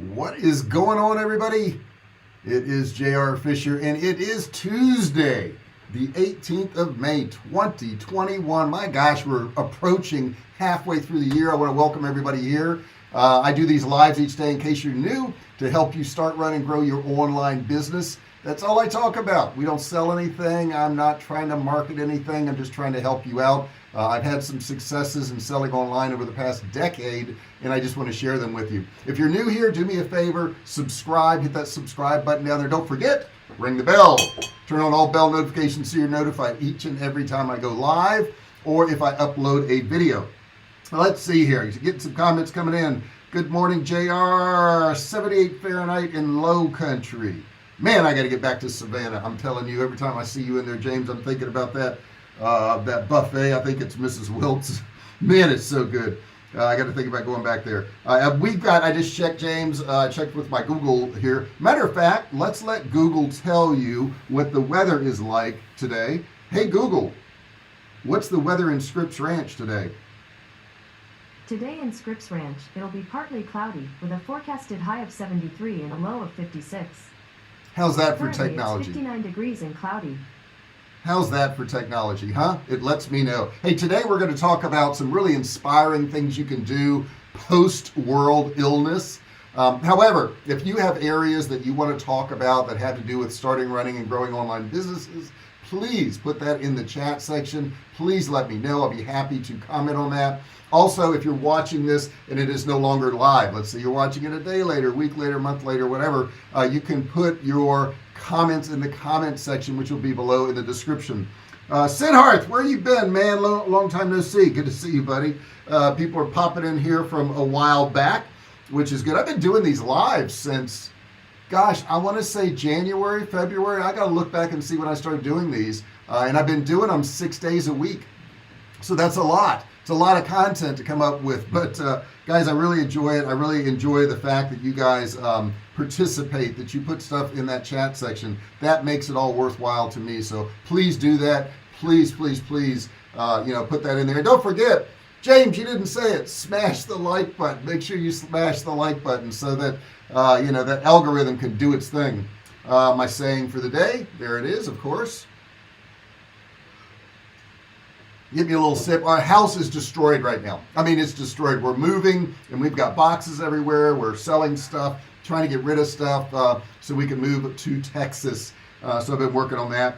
What is going on, everybody? It is JR Fisher, and it is Tuesday, the 18th of May, 2021. My gosh, we're approaching halfway through the year. I want to welcome everybody here. I do these lives each day in case you're new to help you start, run, and grow your online business. That's all I talk about. We don't sell anything. I'm not trying to market anything. I'm just trying to help you out. I've had some successes in selling online over the past decade, and I just want to share them with you. If you're new here, do me a favor, subscribe, hit that subscribe button down there. Don't forget, ring the bell, turn on all bell notifications so you're notified each and every time I go live or if I upload a video. Let's see here. You're getting some comments coming in. Good morning, JR. 78 Fahrenheit in low country. Man, I got to get back to Savannah. I'm telling you, every time I see you in there, James, I'm thinking about that buffet. I think it's Mrs. Wilt's. Man, it's so good. I got to think about going back there. I just checked, James, checked with my Google here. Matter of fact, let's let Google tell you what the weather is like today. Hey, Google, what's the weather in Scripps Ranch today? Today in Scripps Ranch, it'll be partly cloudy with a forecasted high of 73 and a low of 56. How's that for Currently, technology? It's 59 degrees and cloudy. How's that for technology, huh? It lets me know. Hey, today we're going to talk about some really inspiring things you can do post-world illness. However, if you have areas that you want to talk about that have to do with starting, running, and growing online businesses, please put that in the chat section. Please let me know. I'll be happy to comment on that. Also, if you're watching this and it is no longer live, let's say you're watching it a day later, week later, month later, whatever, you can put your comments in the comment section, which will be below in the description. Sidharth, where you been, man? Long time no see. Good to see you, buddy. People are popping in here from a while back, which is good. I've been doing these lives since, gosh, I want to say January, February. I got to look back and see when I started doing these. And I've been doing them 6 days a week. So that's a lot. It's a lot of content to come up with, but guys, I really enjoy it. I really enjoy the fact that you guys participate, that you put stuff in that chat section. That makes it all worthwhile to me. So please do that. Please, please, please, put that in there. And don't forget, James, you didn't say it. Smash the like button. Make sure you smash the like button so that that algorithm can do its thing. My saying for the day, there it is, of course. Give me a little sip. Our house is destroyed right now. I mean, it's destroyed. We're moving and we've got boxes everywhere. We're selling stuff, trying to get rid of stuff so we can move to Texas. So I've been working on that.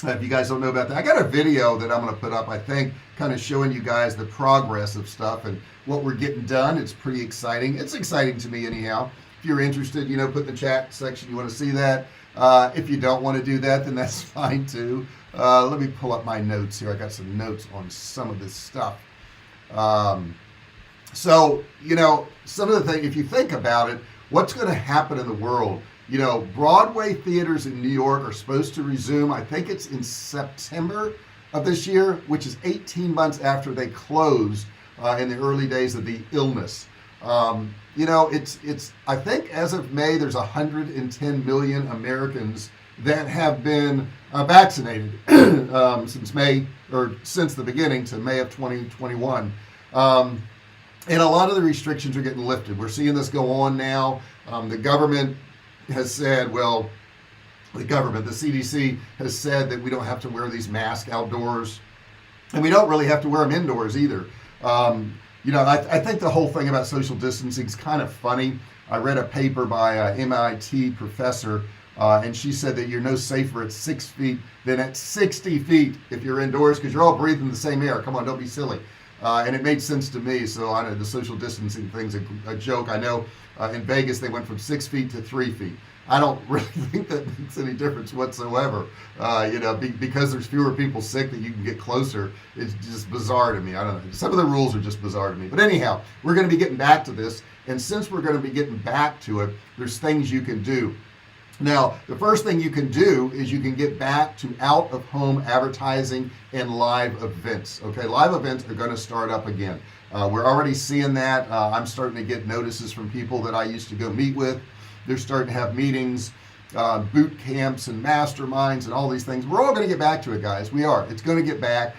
If you guys don't know about that, I got a video that I'm going to put up, I think, kind of showing you guys the progress of stuff and what we're getting done. It's pretty exciting. It's exciting to me anyhow. If you're interested, put in the chat section you want to see that. If you don't want to do that, then that's fine too. Let me pull up my notes here. I got some notes on some of this stuff. So, some of the things, if you think about it, what's going to happen in the world? Broadway theaters in New York are supposed to resume, I think it's in September of this year, which is 18 months after they closed in the early days of the illness. It's I think as of May, there's 110 million Americans that have been vaccinated since the beginning to May of 2021. And a lot of the restrictions are getting lifted. We're seeing this go on now. The government has said, the CDC has said that we don't have to wear these masks outdoors, and we don't really have to wear them indoors either. I think the whole thing about social distancing is kind of funny. I read a paper by an MIT professor, and she said that you're no safer at 6 feet than at 60 feet if you're indoors, because you're all breathing the same air. Come on, don't be silly. And it made sense to me. So I know the social distancing thing's a joke. I know in Vegas they went from 6 feet to 3 feet. I don't really think that makes any difference whatsoever. Because there's fewer people sick that you can get closer. It's just bizarre to me. I don't know. Some of the rules are just bizarre to me. But anyhow, we're going to be getting back to this. And since we're going to be getting back to it, there's things you can do. Now, the first thing you can do is you can get back to out-of-home advertising and live events. Okay, live events are going to start up again. We're already seeing that. I'm starting to get notices from people that I used to go meet with. They're starting to have meetings, boot camps and masterminds and all these things. We're all going to get back to it, guys. We are. It's going to get back.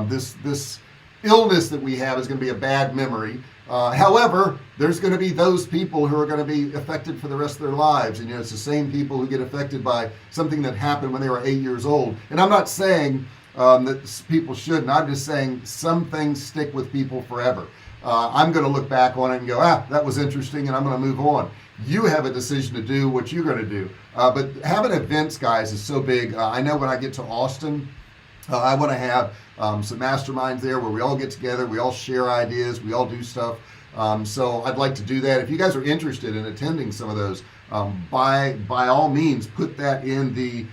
This illness that we have is going to be a bad memory. However, there's going to be those people who are going to be affected for the rest of their lives. And it's the same people who get affected by something that happened when they were 8 years old. And I'm not saying that people shouldn't. I'm just saying some things stick with people forever. I'm going to look back on it and go, that was interesting, and I'm going to move on. You have a decision to do what you're going to do. But having events, guys, is so big. I know when I get to Austin, I want to have some masterminds there where we all get together, we all share ideas, we all do stuff. So I'd like to do that. If you guys are interested in attending some of those, by all means, put that in the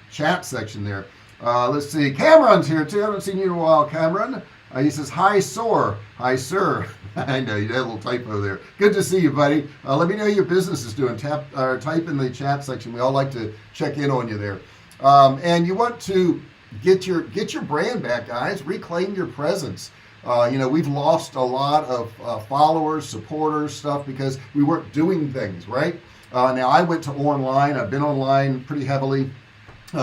chat section there. Let's see, Cameron's here too. I haven't seen you in a while, Cameron. He says, hi, sir. Hi, sir. I know, you had a little typo there. Good to see you, buddy. Let me know how your business is doing. Type in the chat section. We all like to check in on you there. And you want to get your brand back, guys. Reclaim your presence. We've lost a lot of followers, supporters, stuff because we weren't doing things, right? Now, I went to online. I've been online pretty heavily.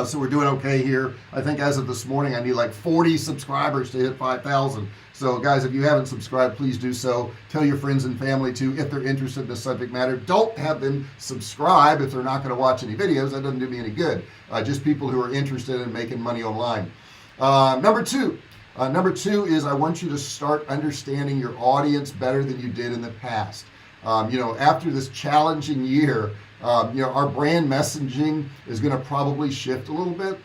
So we're doing okay here. I think as of this morning, I need like 40 subscribers to hit 5,000. So guys, if you haven't subscribed, please do so. Tell your friends and family to, if they're interested in the subject matter. Don't have them subscribe if they're not going to watch any videos. That doesn't do me any good. Just people who are interested in making money online. Number two is I want you to start understanding your audience better than you did in the past. After this challenging year, our brand messaging is going to probably shift a little bit.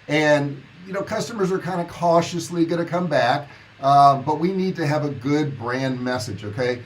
And customers are kind of cautiously going to come back. But we need to have a good brand message, okay?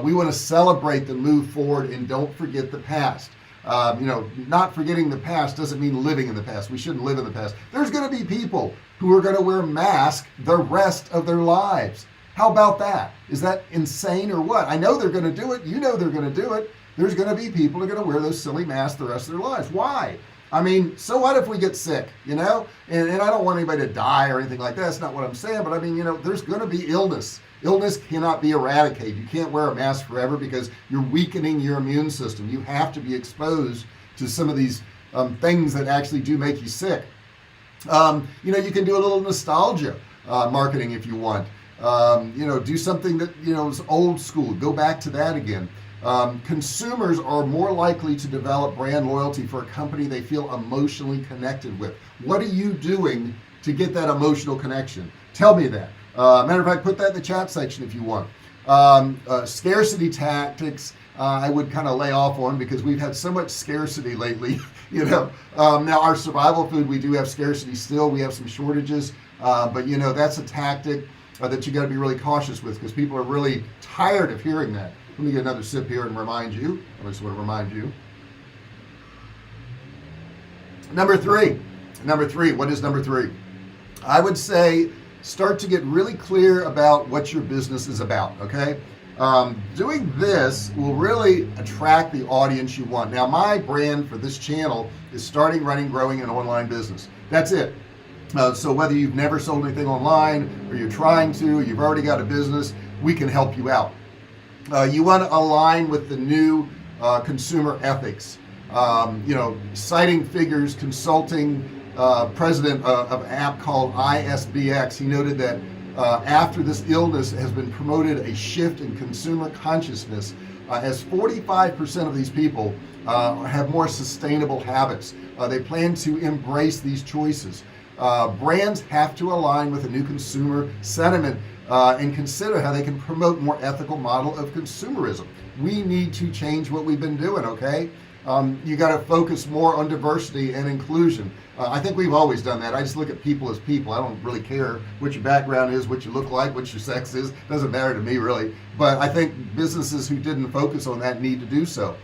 We want to celebrate the move forward and don't forget the past. Not forgetting the past doesn't mean living in the past. We shouldn't live in the past. There's going to be people who are going to wear masks the rest of their lives. How about that? Is that insane or what? I know they're going to do it. You know they're going to do it. There's going to be people who are going to wear those silly masks the rest of their lives. Why? I mean, so what if we get sick, And I don't want anybody to die or anything like that. That's not what I'm saying. But I mean, there's going to be illness. Illness cannot be eradicated. You can't wear a mask forever because you're weakening your immune system. You have to be exposed to some of these things that actually do make you sick. You can do a little nostalgia marketing if you want. Do something that, is old school. Go back to that again. Consumers are more likely to develop brand loyalty for a company they feel emotionally connected with. What are you doing to get that emotional connection? Tell me that. Matter of fact, put that in the chat section if you want. Scarcity tactics, I would kind of lay off on because we've had so much scarcity lately. Now our survival food, we do have scarcity still. We have some shortages, but that's a tactic that you got to be really cautious with because people are really tired of hearing that. Let me get another sip here and remind you. I just want to remind you. Number three. What is number three? I would say start to get really clear about what your business is about, okay? Doing this will really attract the audience you want. Now, my brand for this channel is starting, running, growing an online business. That's it. So whether you've never sold anything online or you're trying to, you've already got a business, we can help you out. You want to align with the new consumer ethics. Citing figures, consulting president of an app called ISBX, he noted that after this illness has been promoted a shift in consumer consciousness as 45% of these people have more sustainable habits. They plan to embrace these choices. Brands have to align with a new consumer sentiment and consider how they can promote more ethical model of consumerism. We need to change what we've been doing, okay? You got to focus more on diversity and inclusion. I think we've always done that. I just look at people as people. I don't really care what your background is, what you look like, what your sex is. Doesn't matter to me really. But I think businesses who didn't focus on that need to do so.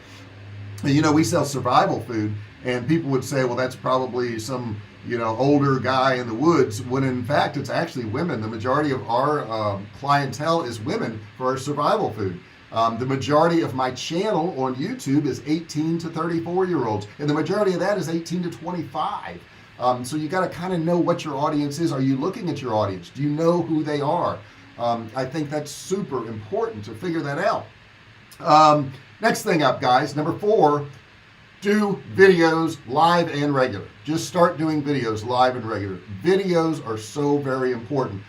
We sell survival food, and people would say, well, that's probably some older guy in the woods, when in fact it's actually women. The majority of our clientele is women for our survival food. The majority of my channel on YouTube is 18 to 34-year-olds, and the majority of that is 18 to 25. So you got to kind of know what your audience is. Are you looking at your audience? Do you know who they are? I think that's super important to figure that out. Next thing up, guys, number 4, do videos live and regular. Just start doing videos live and regular. Videos are so very important.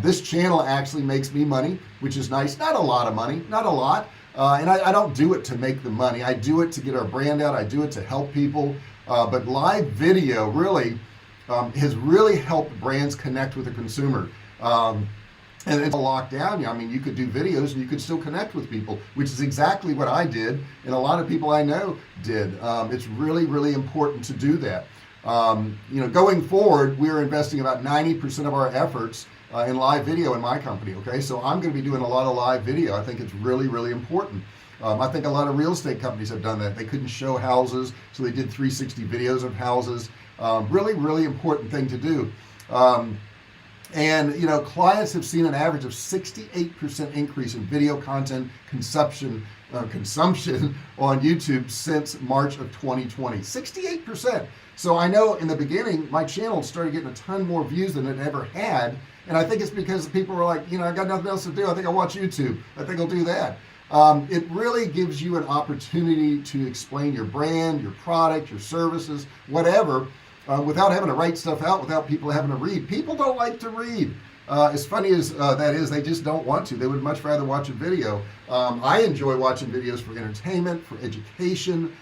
This channel actually makes me money, which is nice. Not a lot of money, not a lot. And I don't do it to make the money. I do it to get our brand out. I do it to help people. But live video really has really helped brands connect with the consumer. And it's a lockdown. I mean, you could do videos and you could still connect with people, which is exactly what I did, and a lot of people I know did. It's really, really important to do that. Going forward, we're investing about 90% of our efforts in live video in my company. Okay, so I'm going to be doing a lot of live video. I think it's really, really important. I think a lot of real estate companies have done that. They couldn't show houses, so they did 360 videos of houses. Really, really important thing to do. And clients have seen an average of 68% increase in video content consumption on YouTube since March of 2020. 68%. So I know in the beginning my channel started getting a ton more views than it ever had, and I think it's because people were like, I got nothing else to do. I think I'll watch YouTube. I think I'll do that. It really gives you an opportunity to explain your brand, your product, your services, whatever. Without having to write stuff out, without people having to read. People don't like to read. As funny as that is, they just don't want to. They would much rather watch a video. I enjoy watching videos for entertainment, for education,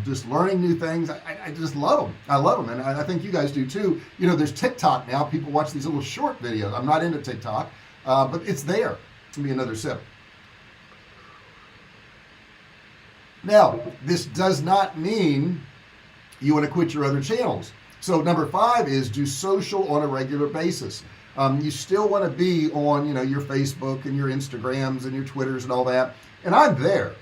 just learning new things. I just love them. I love them, and I think you guys do too. There's TikTok now. People watch these little short videos. I'm not into TikTok, but it's there. Give me another sip. Now, this does not mean you want to quit your other channels. So number 5 is do social on a regular basis. You still want to be on your Facebook and your Instagrams and your Twitters and all that, and I'm there,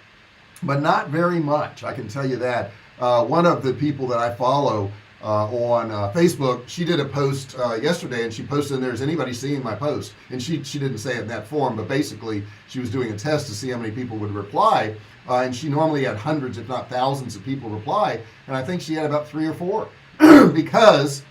but not very much, I can tell you that. One of the people that I follow on Facebook, she did a post yesterday, and she posted in there, is anybody seeing my post? And she didn't say it in that form, but basically she was doing a test to see how many people would reply, and she normally had hundreds if not thousands of people reply, and I think she had about 3 or 4 because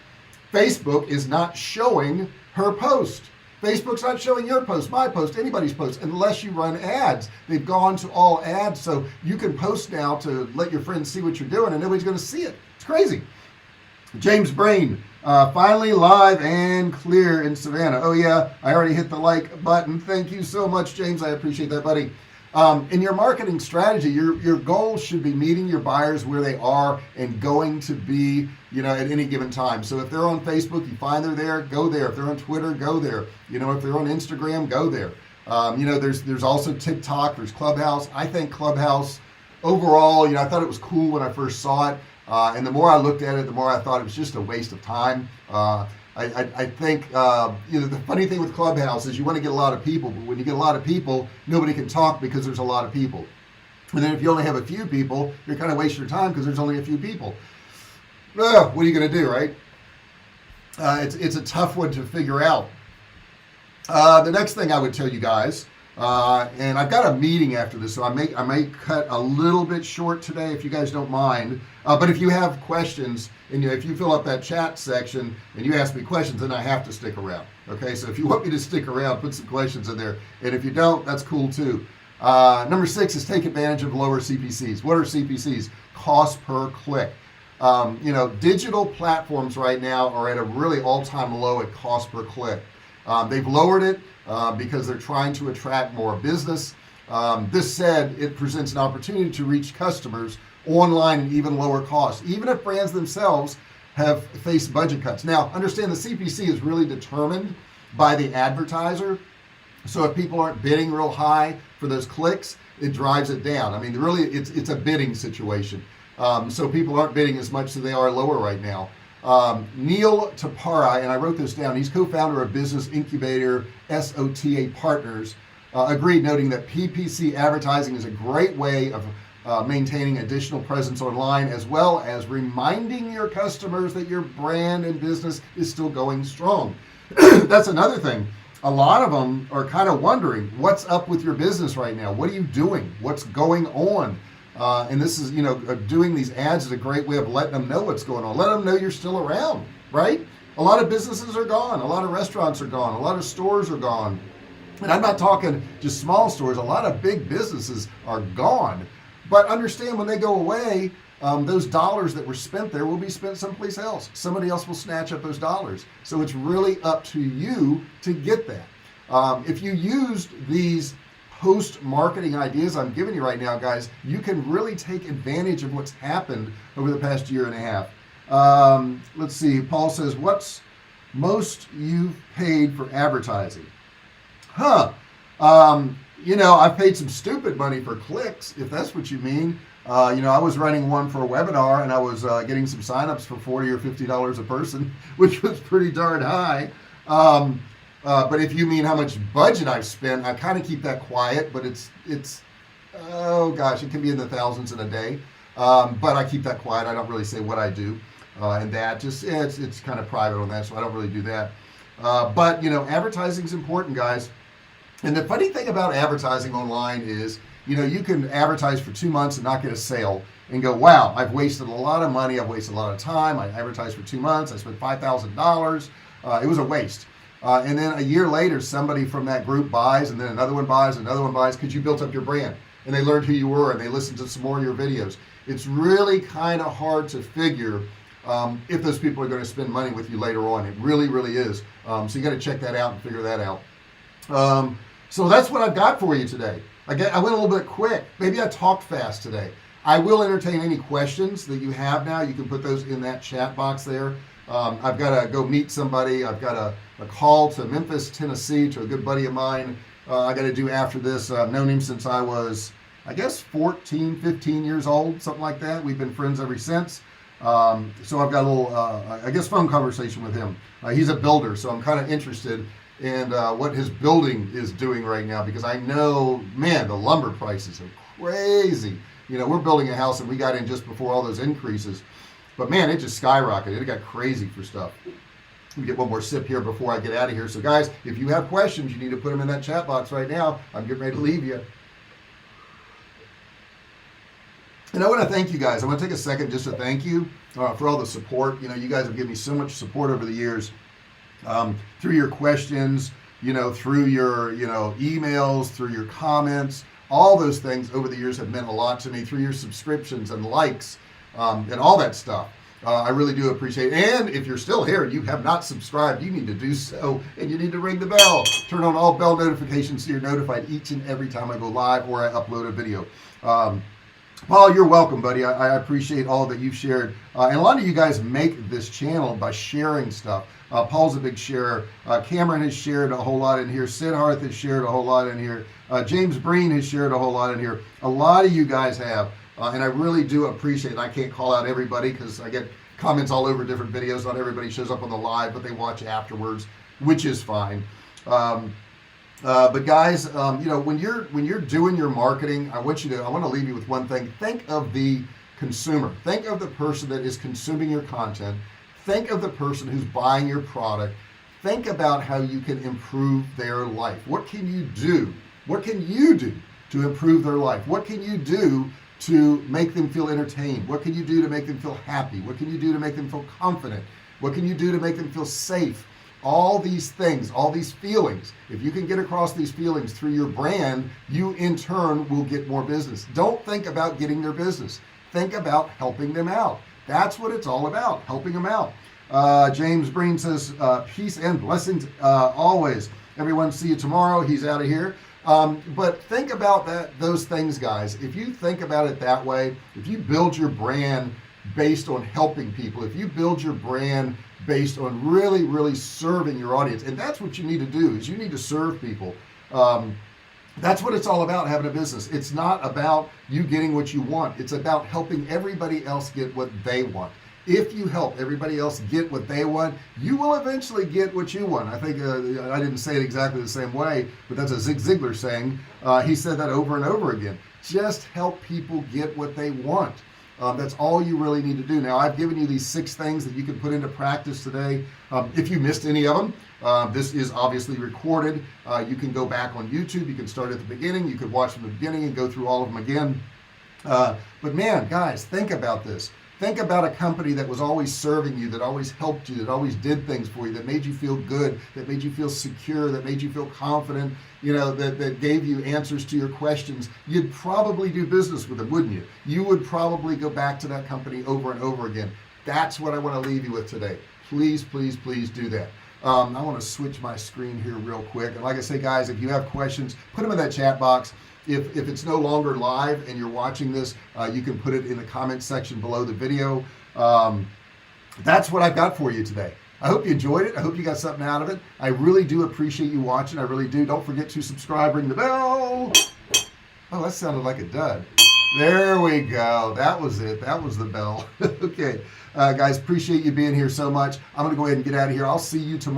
Facebook is not showing her post. Facebook's not showing your post, my post, anybody's post, unless you run ads. They've gone to all ads, so you can post now to let your friends see what you're doing, and nobody's going to see it. It's crazy. James Brain, finally live and clear in Savannah. Oh yeah, I already hit the like button. Thank you so much, James. I appreciate that, buddy. In your marketing strategy, your goal should be meeting your buyers where they are and going to be, at any given time. So if they're on Facebook, you find they're there, go there. If they're on Twitter, go there. If they're on Instagram, go there. There's also TikTok, there's Clubhouse. I think Clubhouse overall, I thought it was cool when I first saw it. And the more I looked at it, the more I thought it was just a waste of time. I think the funny thing with Clubhouse is you want to get a lot of people, but when you get a lot of people, nobody can talk because there's a lot of people. And then if you only have a few people, you're kind of wasting your time because there's only a few people. What are you going to do, right? It's a tough one to figure out. The next thing I would tell you guys, and I've got a meeting after this, so I may cut a little bit short today if you guys don't mind. But if you have questions, and if you fill up that chat section and you ask me questions, then I have to stick around. Okay, so if you want me to stick around, put some questions in there, and if you don't, that's cool too. Number 6 is take advantage of lower CPCs. What are CPCs? Cost per click. Digital platforms right now are at a really all-time low at cost per click. They've lowered it because they're trying to attract more business. This said, it presents an opportunity to reach customers online at even lower costs, even if brands themselves have faced budget cuts. Now, understand the CPC is really determined by the advertiser. So if people aren't bidding real high for those clicks, it drives it down. I mean, really, it's a bidding situation. So people aren't bidding as much, so they are lower right now. Neil Tapara, and I wrote this down, he's co-founder of business incubator SOTA Partners, agreed, noting that PPC advertising is a great way of maintaining additional presence online, as well as reminding your customers that your brand and business is still going strong. That's another thing. A lot of them are kind of wondering, what's up with your business right now? What are you doing? What's going on? And this is, doing these ads is a great way of letting them know what's going on. Let them know you're still around, right? A lot of businesses are gone. A lot of restaurants are gone. A lot of stores are gone. And I'm not talking just small stores. A lot of big businesses are gone. But understand, when they go away, those dollars that were spent there will be spent someplace else. Somebody else will snatch up those dollars. So it's really up to you to get that. If you used these post-marketing ideas I'm giving you right now, guys, you can really take advantage of what's happened over the past year and a half. Let's see, Paul says, what's most you've paid for advertising? You know, I've paid some stupid money for clicks, if that's what you mean. You know, I was running one for a webinar, and I was getting some signups for $40 or $50 a person, which was pretty darn high. But if you mean how much budget I've spent, I kind of keep that quiet, but it's oh gosh, it can be in the thousands in a day. But I keep that quiet. I don't really say what I do. And that just, it's kind of private on that, so I don't really do that. But you know, advertising is important, guys. And the funny thing about advertising online is, you know, you can advertise for 2 months and not get a sale and go, wow, I've wasted a lot of money. I've wasted a lot of time. I advertised for 2 months. I spent $5,000. It was a waste. And then a year later, somebody from that group buys, and then another one buys, another one buys, because you built up your brand and they learned who you were and they listened to some more of your videos. It's really kind of hard to figure if those people are going to spend money with you later on. It really, really is. So you got to check that out and figure that out. So that's what I've got for you today. I went a little bit quick. Maybe I talked fast today. I will entertain any questions that you have now. You can put those in that chat box there. I've got to go meet somebody. I've got a call to Memphis, Tennessee, to a good buddy of mine. I got to do after this. I've known him since I was, I guess, 14, 15 years old, something like that. We've been friends ever since. So I've got a little, I guess, phone conversation with him. He's a builder, so I'm kind of interested in what his building is doing right now, because I know, man, the lumber prices are crazy. You know, we're building a house and we got in just before all those increases, but man, it just skyrocketed. It got crazy for stuff. Let me get one more sip here before I get out of here. So guys, if you have questions, you need to put them in that chat box right now. I'm getting ready to leave you. And I want to thank you guys. I want to take a second just to thank you for all the support. You know, you guys have given me so much support over the years, through your questions, you know, through your, you know, emails, through your comments. All those things over the years have meant a lot to me, through your subscriptions and likes, and all that stuff. I really do appreciate it. And if you're still here and you have not subscribed, you need to do so, and you need to ring the bell. Turn on all bell notifications so you're notified each and every time I go live or I upload a video. Paul, you're welcome, buddy. I appreciate all that you've shared. And a lot of you guys make this channel by sharing stuff. Paul's a big sharer. Cameron has shared a whole lot in here. Sid Harth has shared a whole lot in here. James Breen has shared a whole lot in here. A lot of you guys have. And I really do appreciate it. I can't call out everybody because I get comments all over different videos. Not everybody shows up on the live, but they watch afterwards, which is fine. But guys, you know, when you're doing your marketing, I want to leave you with one thing. Think of the consumer. Think of the person that is consuming your content. Think of the person who's buying your product. Think about how you can improve their life. What can you do? What can you do to improve their life? What can you do to make them feel entertained? What can you do to make them feel happy? What can you do to make them feel confident? What can you do to make them feel safe? All these things, all these feelings, if you can get across these feelings through your brand, you in turn will get more business. Don't think about getting their business. Think about helping them out. That's what it's all about, helping them out. James Breen says, peace and blessings always. Everyone, see you tomorrow. He's out of here. But think about those things, guys. If you think about it that way, if you build your brand based on helping people, if you build your brand based on really, really serving your audience, and that's what you need to do, is you need to serve people. That's what it's all about, having a business. It's not about you getting what you want. It's about helping everybody else get what they want. If you help everybody else get what they want, you will eventually get what you want. I think I didn't say it exactly the same way, but that's a Zig Ziglar saying. He said that over and over again. Just help people get what they want. That's all you really need to do. Now, I've given you these 6 things that you can put into practice today. If you missed any of them, this is obviously recorded. You can go back on YouTube. You can start at the beginning. You could watch from the beginning and go through all of them again. But man, guys, think about this. Think about a company that was always serving you, that always helped you, that always did things for you, that made you feel good, that made you feel secure, that made you feel confident, that gave you answers to your questions. You'd probably do business with them, wouldn't you? You would probably go back to that company over and over again. That's what I want to leave you with today. Please, please, please do that. I want to switch my screen here real quick. And like I say, guys, if you have questions, put them in that chat box. If it's no longer live and you're watching this, you can put it in the comment section below the video. That's what I've got for you today. I hope you enjoyed it. I hope you got something out of it. I really do appreciate you watching. I really do. Don't forget to subscribe, ring the bell. Oh, that sounded like a dud. There we go. That was it. That was the bell. Okay, guys, appreciate you being here so much. I'm going to go ahead and get out of here. I'll see you tomorrow.